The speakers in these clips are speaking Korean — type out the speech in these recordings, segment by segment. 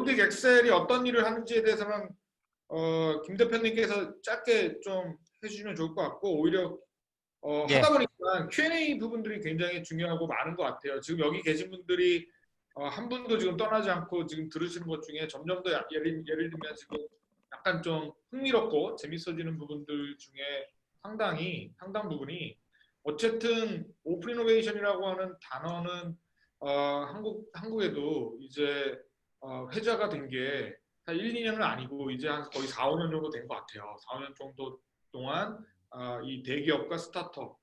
노르딕 엑셀이 어떤 일을 하는지에 대해서는 김 대표님께서 짧게 좀 해주시면 좋을 것 같고, 오히려 하다 예. 보니까 Q&A 부분들이 굉장히 중요하고 많은 것 같아요. 지금 여기 계신 분들이 한 분도 지금 떠나지 않고 지금 들으시는 것 중에 점점 더 예를 들면 지금 약간 좀 흥미롭고 재밌어지는 부분들 중에 상당 부분이 어쨌든 오픈 이노베이션이라고 하는 단어는 한국에도 이제 회자가 된 게 한 1, 2년은 아니고 이제 한 거의 4, 5년 정도 된 것 같아요. 4, 5년 정도 동안 이 대기업과 스타트업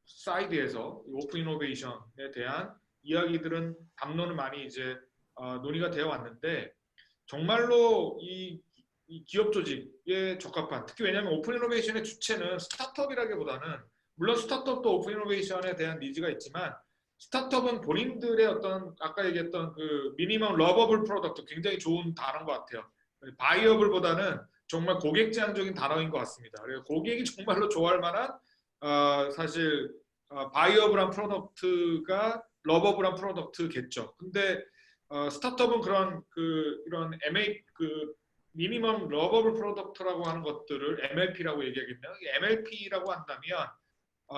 사이드에서 오픈 이노베이션에 대한 이야기들은 담론은 많이 이제 논의가 되어 왔는데 정말로 이 기업 조직에 적합한, 특히 왜냐하면 오픈 이노베이션의 주체는 스타트업이라기보다는 물론 스타트업도 오픈 이노베이션에 대한 니즈가 있지만 스타트업은 본인들의 어떤 아까 얘기했던 그 미니멈 러버블 프로덕트 굉장히 좋은 단어인 것 같아요. 바이어블보다는 정말 고객 지향적인 단어인 것 같습니다. 그래서 고객이 정말로 좋아할 만한 사실 바이어블한 프로덕트가 러버블한 프로덕트겠죠. 근데 스타트업은 그런 이런 MA 미니멈 러버블 프로덕트라고 하는 것들을 MLP라고 얘기하겠네요. MLP라고 한다면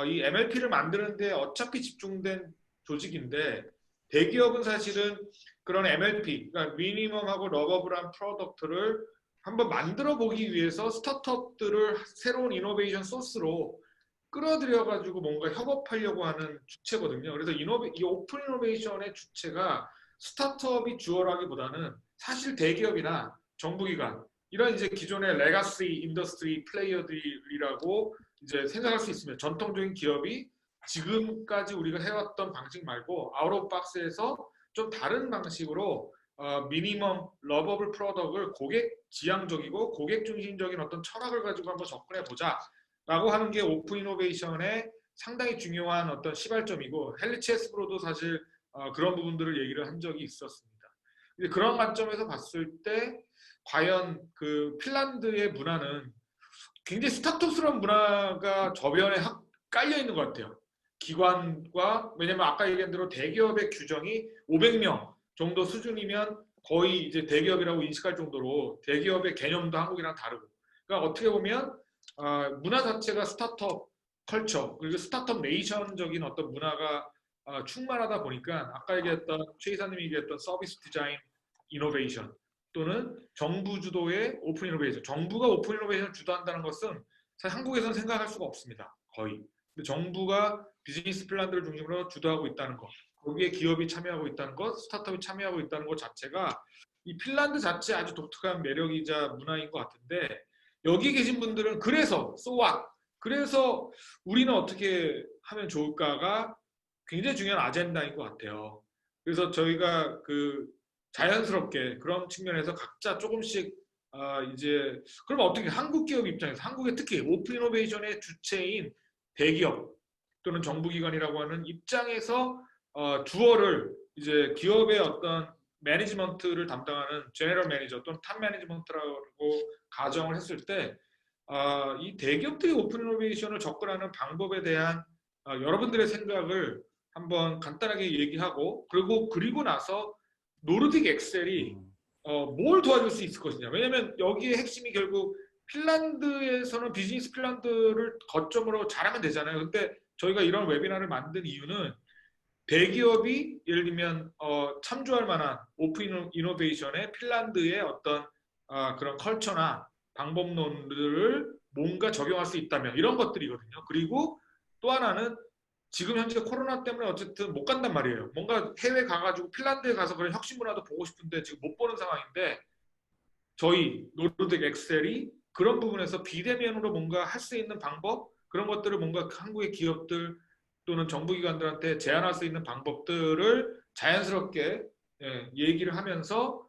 이 MLP를 만드는데 어차피 집중된 조직인데 대기업은 사실은 그런 MLP, 그러니까 미니멈하고 러버블한 프로덕트를 한번 만들어 보기 위해서 스타트업들을 새로운 이노베이션 소스로 끌어들여 가지고 뭔가 협업하려고 하는 주체거든요. 그래서 이 오픈 이노베이션의 주체가 스타트업이 주어라기보다는 사실 대기업이나 정부기관 이런 이제 기존의 레가시 인더스트리 플레이어들이라고 이제 생각할 수 있으면 전통적인 기업이 지금까지 우리가 해왔던 방식 말고 아웃 오브 박스에서 좀 다른 방식으로 미니멈 러버블 프로덕트를 고객 지향적이고 고객 중심적인 어떤 철학을 가지고 한번 접근해 보자라고 하는 게 오픈 이노베이션의 상당히 중요한 어떤 시발점이고 헨리치 헤스브로도 사실 그런 부분들을 얘기를 한 적이 있었습니다. 그런 관점에서 봤을 때 과연 그 핀란드의 문화는 굉장히 스타트업스러운 문화가 저변에 깔려 있는 것 같아요. 기관과 왜냐면 아까 얘기한 대로 대기업의 규정이 500명 정도 수준이면 거의 이제 대기업이라고 인식할 정도로 대기업의 개념도 한국이랑 다르고 그러니까 어떻게 보면 문화 자체가 스타트업 컬처 그리고 스타트업 네이션적인 어떤 문화가 충만하다 보니까 아까 얘기했던 최 이사님이 얘기했던 서비스 디자인 이노베이션 또는 정부 주도의 오픈 이노베이션 정부가 오픈 이노베이션을 주도한다는 것은 사실 한국에서는 생각할 수가 없습니다. 거의. 근데 정부가 비즈니스 플랜들을 중심으로 주도하고 있다는 것 거기에 기업이 참여하고 있다는 것 스타트업이 참여하고 있다는 것 자체가 이 핀란드 자체 아주 독특한 매력이자 문화인 것 같은데 여기 계신 분들은 그래서 so what? 그래서 우리는 어떻게 하면 좋을까가 굉장히 중요한 아젠다인 것 같아요. 그래서 저희가 자연스럽게 그런 측면에서 각자 조금씩 이제 그럼 어떻게 한국 기업 입장에서 한국의 특히 오픈 이노베이션의 주체인 대기업 또는 정부기관이라고 하는 입장에서 주어를 이제 기업의 어떤 매니지먼트를 담당하는 제너럴 매니저 또는 탑 매니지먼트라고 가정을 했을 때 이 대기업들이 오픈 이노베이션을 접근하는 방법에 대한 여러분들의 생각을 한번 간단하게 얘기하고 그리고 나서 노르딕 엑셀이 뭘 도와줄 수 있을 것이냐. 왜냐하면 여기에 핵심이 결국 핀란드에서는 비즈니스 핀란드를 거점으로 잘하면 되잖아요. 근데 저희가 이런 웨비나를 만든 이유는 대기업이 예를 들면 참조할 만한 오픈 이노베이션의 핀란드의 어떤 그런 컬처나 방법론들을 뭔가 적용할 수 있다면 이런 것들이거든요. 그리고 또 하나는 지금 현재 코로나 때문에 어쨌든 못 간단 말이에요. 뭔가 해외 가가지고 핀란드에 가서 그런 혁신 문화도 보고 싶은데 지금 못 보는 상황인데 저희 노르딕 엑셀이 그런 부분에서 비대면으로 뭔가 할 수 있는 방법 그런 것들을 뭔가 한국의 기업들 또는 정부기관들한테 제안할 수 있는 방법들을 자연스럽게 얘기를 하면서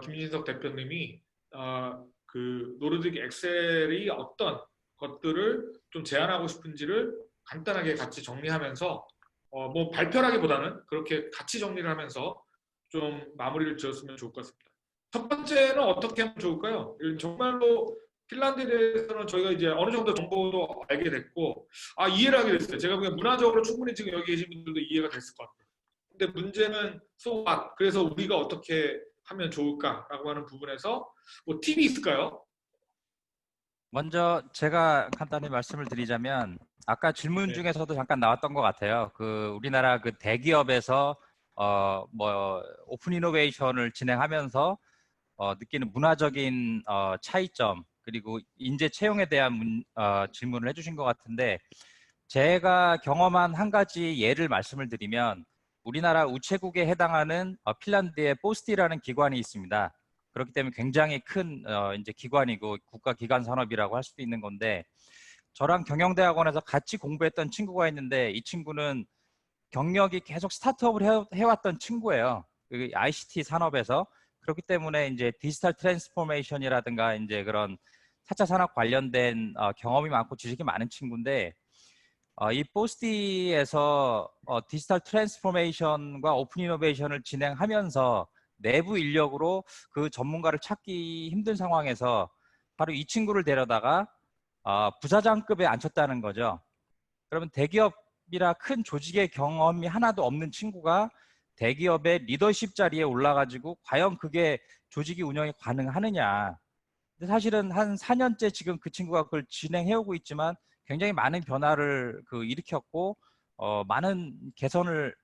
김진석 대표님이 그 노르딕 엑셀이 어떤 것들을 좀 제안하고 싶은지를 간단하게 같이 정리하면서 뭐 발표라기보다는 그렇게 같이 정리를 하면서 좀 마무리를 지었으면 좋을 것 같습니다. 첫 번째는 어떻게 하면 좋을까요? 정말로 핀란드에 대해서는 저희가 이제 어느 정도 정보도 알게 됐고 이해를 하게 됐어요. 제가 보기엔 문화적으로 충분히 지금 여기 계신 분들도 이해가 됐을 것 같아요. 근데 문제는 so what? 그래서 우리가 어떻게 하면 좋을까라고 하는 부분에서 뭐 팁이 있을까요? 먼저 제가 간단히 말씀을 드리자면 아까 질문 네. 중에서도 잠깐 나왔던 것 같아요. 그 우리나라 그 대기업에서 뭐 오픈 이노베이션을 진행하면서 느끼는 문화적인 차이점 그리고 인재 채용에 대한 질문을 해주신 것 같은데 제가 경험한 한 가지 예를 말씀을 드리면 우리나라 우체국에 해당하는 핀란드의 포스티라는 기관이 있습니다. 그렇기 때문에 굉장히 큰 이제 기관이고 국가기관 산업이라고 할 수도 있는 건데 저랑 경영대학원에서 같이 공부했던 친구가 있는데 이 친구는 경력이 계속 스타트업을 해왔던 친구예요. 그 ICT 산업에서. 그렇기 때문에 이제 디지털 트랜스포메이션이라든가 이제 그런 4차 산업 관련된 경험이 많고 지식이 많은 친구인데 이 포스티에서 디지털 트랜스포메이션과 오픈 이노베이션을 진행하면서 내부 인력으로 그 전문가를 찾기 힘든 상황에서 바로 이 친구를 데려다가 부사장급에 앉혔다는 거죠. 그러면 대기업이라 큰 조직의 경험이 하나도 없는 친구가 대기업의 리더십 자리에 올라가지고 과연 그게 조직이 운영이 가능하느냐. 근데 사실은 한 4년째 지금 그 친구가 그걸 진행해오고 있지만 굉장히 많은 변화를 일으켰고 많은 개선을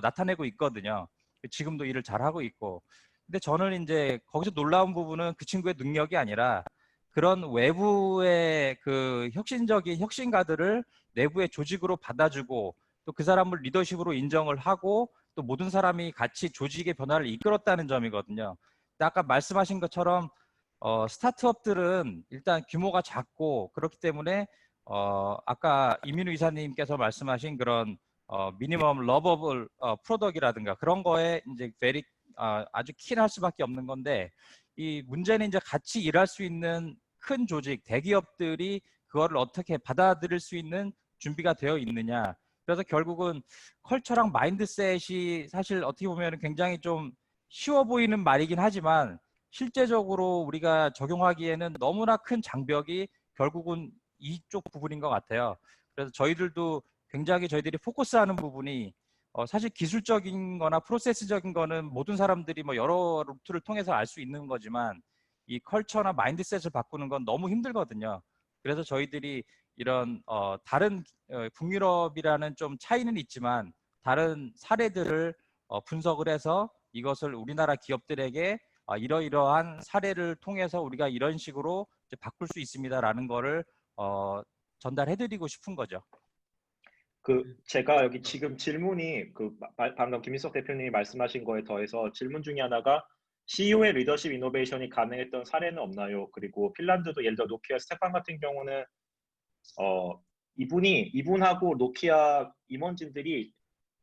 나타내고 있거든요. 지금도 일을 잘하고 있고. 근데 저는 이제 거기서 놀라운 부분은 그 친구의 능력이 아니라 그런 외부의 그 혁신적인 혁신가들을 내부의 조직으로 받아주고 또 그 사람을 리더십으로 인정을 하고 또 모든 사람이 같이 조직의 변화를 이끌었다는 점이거든요. 근데 아까 말씀하신 것처럼 스타트업들은 일단 규모가 작고 그렇기 때문에 아까 이민우 이사님께서 말씀하신 그런 미니멈 러버블 프로덕이라든가 그런 거에 이제 아주 킨할 수밖에 없는 건데 이 문제는 이제 같이 일할 수 있는 큰 조직 대기업들이 그거를 어떻게 받아들일 수 있는 준비가 되어 있느냐. 그래서 결국은 컬처랑 마인드셋이 사실 어떻게 보면 굉장히 좀 쉬워 보이는 말이긴 하지만 실제적으로 우리가 적용하기에는 너무나 큰 장벽이 결국은 이쪽 부분인 것 같아요. 그래서 저희들도 굉장히 저희들이 포커스하는 부분이 사실 기술적인 거나 프로세스적인 거는 모든 사람들이 뭐 여러 루트를 통해서 알 수 있는 거지만 이 컬처나 마인드셋을 바꾸는 건 너무 힘들거든요. 그래서 저희들이 이런 다른 북유럽이라는 좀 차이는 있지만 다른 사례들을 분석을 해서 이것을 우리나라 기업들에게 이러이러한 사례를 통해서 우리가 이런 식으로 이제 바꿀 수 있습니다라는 거를 전달해드리고 싶은 거죠. 제가 여기 지금 질문이 방금 김인석 대표님이 말씀하신 거에 더해서 질문 중에 하나가 CEO의 리더십 이노베이션이 가능했던 사례는 없나요? 그리고 핀란드도 예를 들어 노키아 스테판 같은 경우는 이분하고 노키아 임원진들이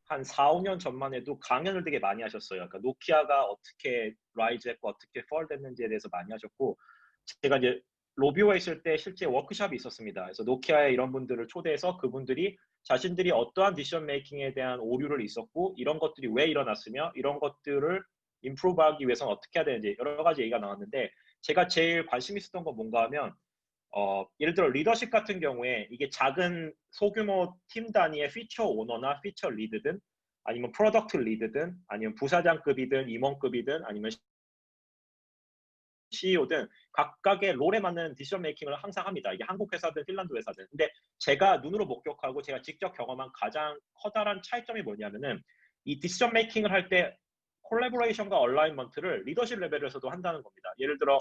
한 4, 5년 전만 해도 강연을 되게 많이 하셨어요. 그러니까 노키아가 어떻게 라이즈했고 어떻게 펄 됐는지에 대해서 많이 하셨고 제가 이제 로비오에 있을 때 실제 워크숍이 있었습니다. 그래서 노키아에 이런 분들을 초대해서 그분들이 자신들이 어떠한 디시전 메이킹에 대한 오류를 있었고 이런 것들이 왜 일어났으며 이런 것들을 임프루브하기 위해서는 어떻게 해야 되는지 여러 가지 얘기가 나왔는데 제가 제일 관심 있었던 건 뭔가 하면 예를 들어 리더십 같은 경우에 이게 작은 소규모 팀 단위의 피처 오너나 피처 리드든 아니면 프로덕트 리드든 아니면 부사장급이든 임원급이든 아니면 CEO든 각각의 롤에 맞는 디시전 메이킹을 항상 합니다. 이게 한국 회사든 핀란드 회사든. 근데 제가 눈으로 목격하고 제가 직접 경험한 가장 커다란 차이점이 뭐냐면은 이 디시전 메이킹을 할 때 콜라보레이션과 얼라이먼트를 리더십 레벨에서도 한다는 겁니다. 예를 들어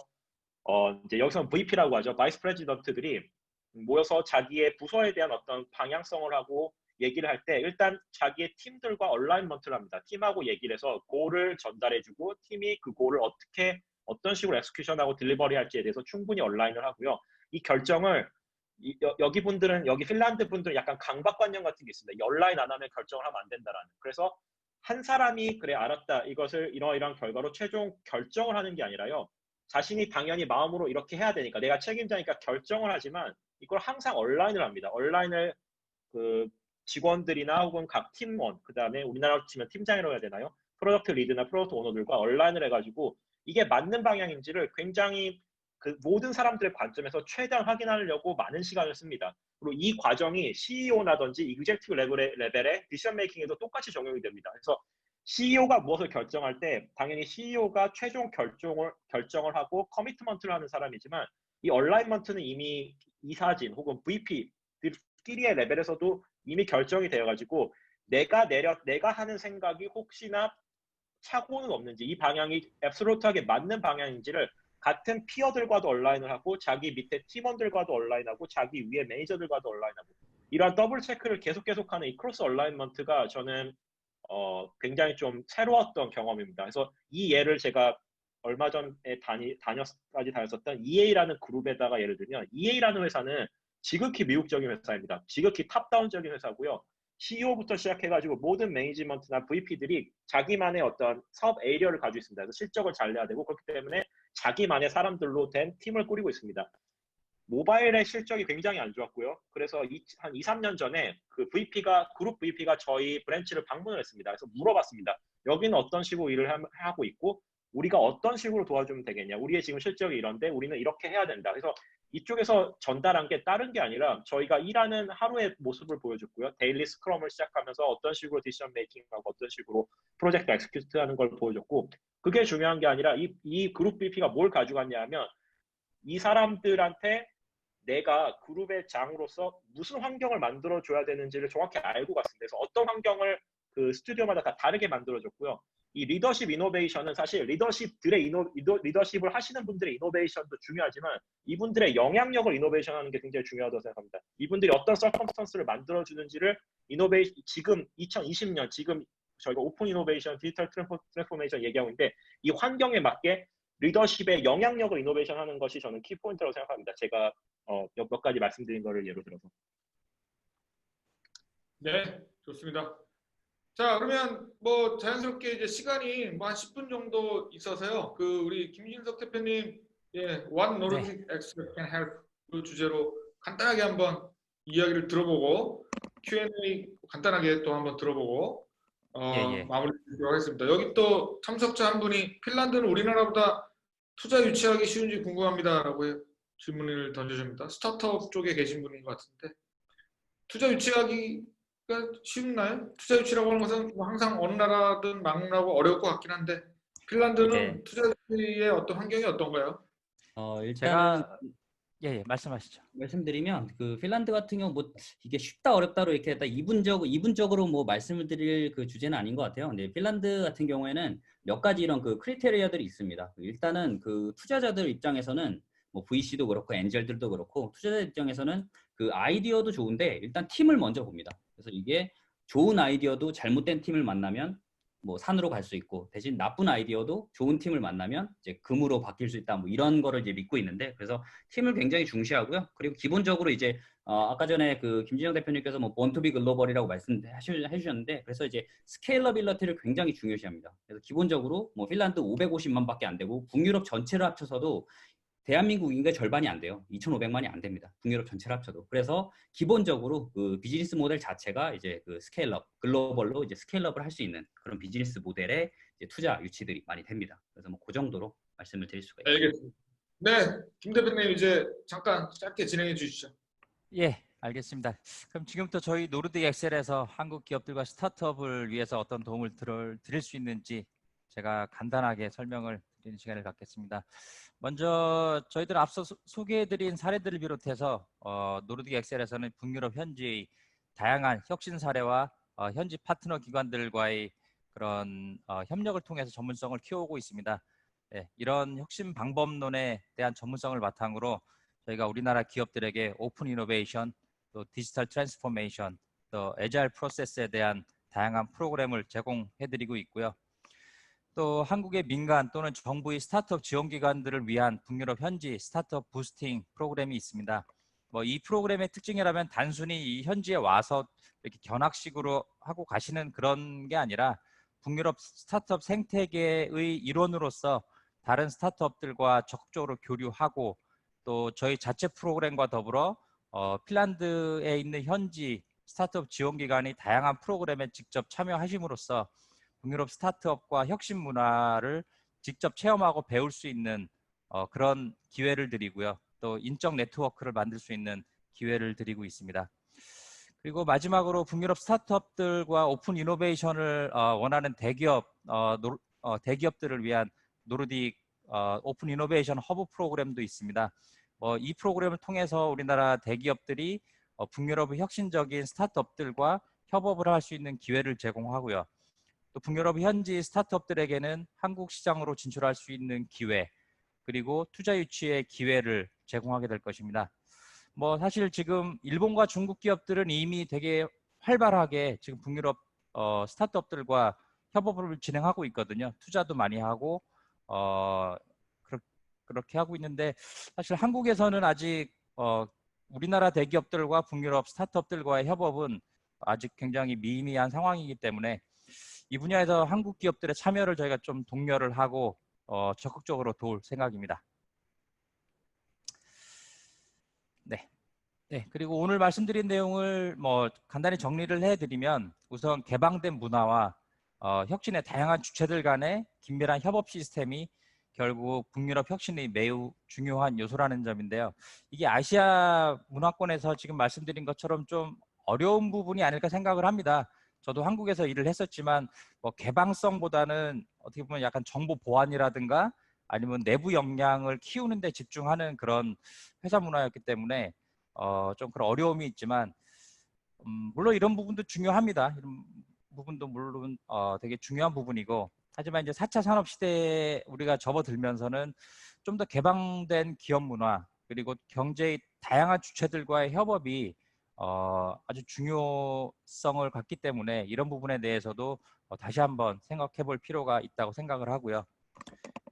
이제 여기서는 VP라고 하죠. 바이스 프레지던트들이 모여서 자기의 부서에 대한 어떤 방향성을 하고 얘기를 할 때 일단 자기의 팀들과 얼라이먼트를 합니다. 팀하고 얘기를 해서 골을 전달해주고 팀이 그 골을 어떻게 어떤 식으로 엑스큐션하고 딜리버리 할지에 대해서 충분히 얼라인을 하고요. 이 결정을 여기 분들은 여기 핀란드 분들은 약간 강박관념 같은 게 있습니다. 얼라인 안 하면 결정을 하면 안 된다라는. 그래서 한 사람이 그래 알았다 이것을 이러이러한 결과로 최종 결정을 하는 게 아니라요. 자신이 당연히 마음으로 이렇게 해야 되니까 내가 책임자니까 결정을 하지만 이걸 항상 얼라인을 합니다. 얼라인을 그 직원들이나 혹은 각 팀원 그 다음에 우리나라로 치면 팀장이라고 해야 되나요? 프로덕트 리드나 프로덕트 오너들과 얼라인을 해가지고 이게 맞는 방향인지를 굉장히 그 모든 사람들의 관점에서 최대한 확인하려고 많은 시간을 씁니다. 그리고 이 과정이 CEO나든지 이그젝티브 레벨의 디시전 메이킹에도 똑같이 적용이 됩니다. 그래서 CEO가 무엇을 결정할 때 당연히 CEO가 최종 결정을 하고 커미트먼트를 하는 사람이지만 이 얼라인먼트는 이미 이사진 혹은 VP끼리의 레벨에서도 이미 결정이 되어가지고 내가 하는 생각이 혹시나 착오는 없는지 이 방향이 앱솔루트하게 맞는 방향인지를 같은 피어들과도 얼라인을 하고 자기 밑에 팀원들과도 얼라인하고 자기 위에 매니저들과도 얼라인하고 이러한 더블 체크를 계속하는 이 크로스 얼라인먼트가 저는 굉장히 좀 새로웠던 경험입니다. 그래서 이 예를 제가 얼마 전에 다녔까지 다녔었던 EA라는 그룹에다가 예를 들면 EA라는 회사는 지극히 미국적인 회사입니다. 지극히 탑다운적인 회사고요. CEO부터 시작해가지고 모든 매니지먼트나 VP들이 자기만의 어떤 사업 에이리어를 가지고 있습니다. 그래서 실적을 잘 내야 되고 그렇기 때문에 자기만의 사람들로 된 팀을 꾸리고 있습니다. 모바일의 실적이 굉장히 안 좋았고요. 그래서 한 2, 3년 전에 그룹 VP가 저희 브랜치를 방문을 했습니다. 그래서 물어봤습니다. 여기는 어떤 식으로 일을 하고 있고 우리가 어떤 식으로 도와주면 되겠냐. 우리의 지금 실적이 이런데 우리는 이렇게 해야 된다. 그래서 이쪽에서 전달한 게 다른 게 아니라 저희가 일하는 하루의 모습을 보여줬고요. 데일리 스크럼을 시작하면서 어떤 식으로 디시전 메이킹하고 어떤 식으로 프로젝트 엑스큐트 하는 걸 보여줬고 그게 중요한 게 아니라 이 그룹 VP가 뭘 가져갔냐 하면 이 사람들한테 내가 그룹의 장으로서 무슨 환경을 만들어줘야 되는지를 정확히 알고 갔습니다. 그래서 어떤 환경을 그 스튜디오마다 다 다르게 만들어줬고요. 이 리더십 이노베이션은 사실 리더십을 하시는 분들의 이노베이션도 중요하지만 이분들의 영향력을 이노베이션하는 게 굉장히 중요하다고 생각합니다. 이분들이 어떤 서컴스턴스를 만들어주는지를 지금 2020년 지금 저희가 오픈 이노베이션, 디지털 트랜스포메이션 얘기하고 있는데 이 환경에 맞게 리더십의 영향력을 이노베이션하는 것이 저는 키포인트라고 생각합니다. 제가 몇 가지 말씀드린 거를 예로 들어서. 네, 좋습니다. 자, 그러면 뭐 자연스럽게 이제 시간이 뭐 한 10분 정도 있어서요. 우리 김진석 대표님, What Nordic X can help 그 주제로 간단하게 한번 이야기를 들어보고 Q&A 간단하게 또 한번 들어보고 마무리 드리도록 하겠습니다. 여기 또 참석자 한 분이 핀란드는 우리나라보다 투자 유치하기 쉬운지 궁금합니다라고 질문을 던져줍니다. 스타트업 쪽에 계신 분인 것 같은데 투자 유치하기가 쉽나요? 투자 유치라고 하는 것은 뭐 항상 어느 나라든 막론하고 어려울 것 같긴 한데 핀란드는 투자 유치의 어떤 환경이 어떤가요? 일단은 말씀하시죠. 말씀드리면 핀란드 같은 경우 뭐 이게 쉽다 어렵다로 이렇게 이분적으로 뭐 말씀을 드릴 그 주제는 아닌 것 같아요. 근데 핀란드 같은 경우에는 몇 가지 이런 크리테리아들이 있습니다. 일단은 투자자들 입장에서는 뭐 VC도 그렇고 엔젤들도 그렇고 투자자 입장에서는 아이디어도 좋은데 일단 팀을 먼저 봅니다. 그래서 이게 좋은 아이디어도 잘못된 팀을 만나면 뭐 산으로 갈 수 있고 대신 나쁜 아이디어도 좋은 팀을 만나면 이제 금으로 바뀔 수 있다. 뭐 이런 거를 이제 믿고 있는데 그래서 팀을 굉장히 중시하고요. 그리고 기본적으로 이제 아까 전에 김진영 대표님께서 뭐 본투비 글로벌이라고 말씀해주셨는데 그래서 이제 스케일러빌리티를 굉장히 중요시합니다. 그래서 기본적으로 뭐 핀란드 550만밖에 안 되고 북유럽 전체를 합쳐서도 대한민국 인구의 절반이 안 돼요. 2,500만이 안 됩니다. 북유럽 전체를 합쳐도. 그래서 기본적으로 비즈니스 모델 자체가 이제 스케일업, 글로벌로 이제 스케일업을 할 수 있는 그런 비즈니스 모델의 이제 투자 유치들이 많이 됩니다. 그래서 뭐 그 정도로 말씀을 드릴 수가 있습니다. 알겠습니다. 네, 김 대표님 이제 잠깐 짧게 진행해 주시죠. 예, 알겠습니다. 그럼 지금부터 저희 노르딕 엑셀에서 한국 기업들과 스타트업을 위해서 어떤 도움을 드릴 수 있는지 제가 간단하게 설명을 드리는 시간을 갖겠습니다. 먼저 저희들 앞서 소개해드린 사례들을 비롯해서 노르딕 엑셀에서는 북유럽 현지의 다양한 혁신 사례와 현지 파트너 기관들과의 그런 협력을 통해서 전문성을 키워오고 있습니다. 네, 이런 혁신 방법론에 대한 전문성을 바탕으로 저희가 우리나라 기업들에게 오픈 이노베이션, 또 디지털 트랜스포메이션, 또 애자일 프로세스에 대한 다양한 프로그램을 제공해드리고 있고요. 또 한국의 민간 또는 정부의 스타트업 지원기관들을 위한 북유럽 현지 스타트업 부스팅 프로그램이 있습니다. 뭐 이 프로그램의 특징이라면 단순히 이 현지에 와서 이렇게 견학식으로 하고 가시는 그런 게 아니라 북유럽 스타트업 생태계의 일원으로서 다른 스타트업들과 적극적으로 교류하고 또 저희 자체 프로그램과 더불어 핀란드에 있는 현지 스타트업 지원기관이 다양한 프로그램에 직접 참여하심으로써 북유럽 스타트업과 혁신 문화를 직접 체험하고 배울 수 있는 그런 기회를 드리고요. 또 인적 네트워크를 만들 수 있는 기회를 드리고 있습니다. 그리고 마지막으로 북유럽 스타트업들과 오픈 이노베이션을 원하는 대기업들을 위한 노르딕 오픈 이노베이션 허브 프로그램도 있습니다. 이 프로그램을 통해서 우리나라 대기업들이 북유럽의 혁신적인 스타트업들과 협업을 할 수 있는 기회를 제공하고요. 또 북유럽 현지 스타트업들에게는 한국 시장으로 진출할 수 있는 기회, 그리고 투자 유치의 기회를 제공하게 될 것입니다. 사실 지금 일본과 중국 기업들은 이미 되게 활발하게 지금 북유럽 스타트업들과 협업을 진행하고 있거든요. 투자도 많이 하고 그렇게 하고 있는데, 사실 한국에서는 아직 우리나라 대기업들과 북유럽 스타트업들과의 협업은 아직 굉장히 미미한 상황이기 때문에 이 분야에서 한국 기업들의 참여를 저희가 좀 독려를 하고 적극적으로 도울 생각입니다. 네, 그리고 오늘 말씀드린 내용을 간단히 정리를 해드리면, 우선 개방된 문화와 혁신의 다양한 주체들 간의 긴밀한 협업 시스템이 결국 북유럽 혁신의 매우 중요한 요소라는 점인데요. 이게 아시아 문화권에서 지금 말씀드린 것처럼 좀 어려운 부분이 아닐까 생각을 합니다. 저도 한국에서 일을 했었지만 개방성보다는 어떻게 보면 약간 정보 보안이라든가 아니면 내부 역량을 키우는 데 집중하는 그런 회사 문화였기 때문에 좀 그런 어려움이 있지만, 물론 이런 부분도 중요합니다. 이런 부분도 물론 되게 중요한 부분이고, 하지만 이제 4차 산업 시대에 우리가 접어들면서는 좀 더 개방된 기업 문화, 그리고 경제의 다양한 주체들과의 협업이 아주 중요성을 갖기 때문에 이런 부분에 대해서도 다시 한번 생각해 볼 필요가 있다고 생각을 하고요.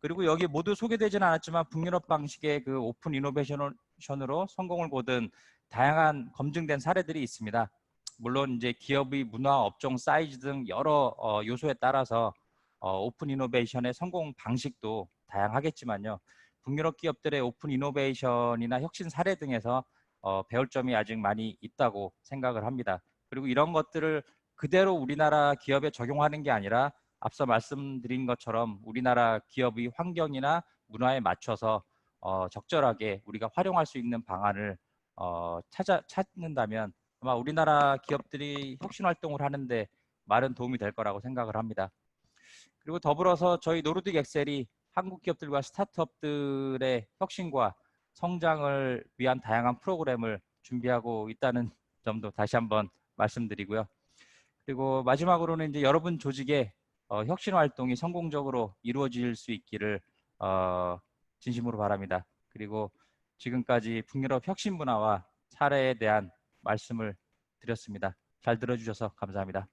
그리고 여기 모두 소개되지는 않았지만 북유럽 방식의 그 오픈 이노베이션으로 성공을 거둔 다양한 검증된 사례들이 있습니다. 물론 이제 기업의 문화, 업종, 사이즈 등 여러 요소에 따라서 오픈 이노베이션의 성공 방식도 다양하겠지만요. 북유럽 기업들의 오픈 이노베이션이나 혁신 사례 등에서 배울 점이 아직 많이 있다고 생각을 합니다. 그리고 이런 것들을 그대로 우리나라 기업에 적용하는 게 아니라 앞서 말씀드린 것처럼 우리나라 기업의 환경이나 문화에 맞춰서 적절하게 우리가 활용할 수 있는 방안을 찾는다면 아마 우리나라 기업들이 혁신 활동을 하는데 많은 도움이 될 거라고 생각을 합니다. 그리고 더불어서 저희 노르딕 엑셀이 한국 기업들과 스타트업들의 혁신과 성장을 위한 다양한 프로그램을 준비하고 있다는 점도 다시 한번 말씀드리고요. 그리고 마지막으로는 이제 여러분 조직의 혁신 활동이 성공적으로 이루어질 수 있기를 진심으로 바랍니다. 그리고 지금까지 북유럽 혁신 문화와 사례에 대한 말씀을 드렸습니다. 잘 들어주셔서 감사합니다.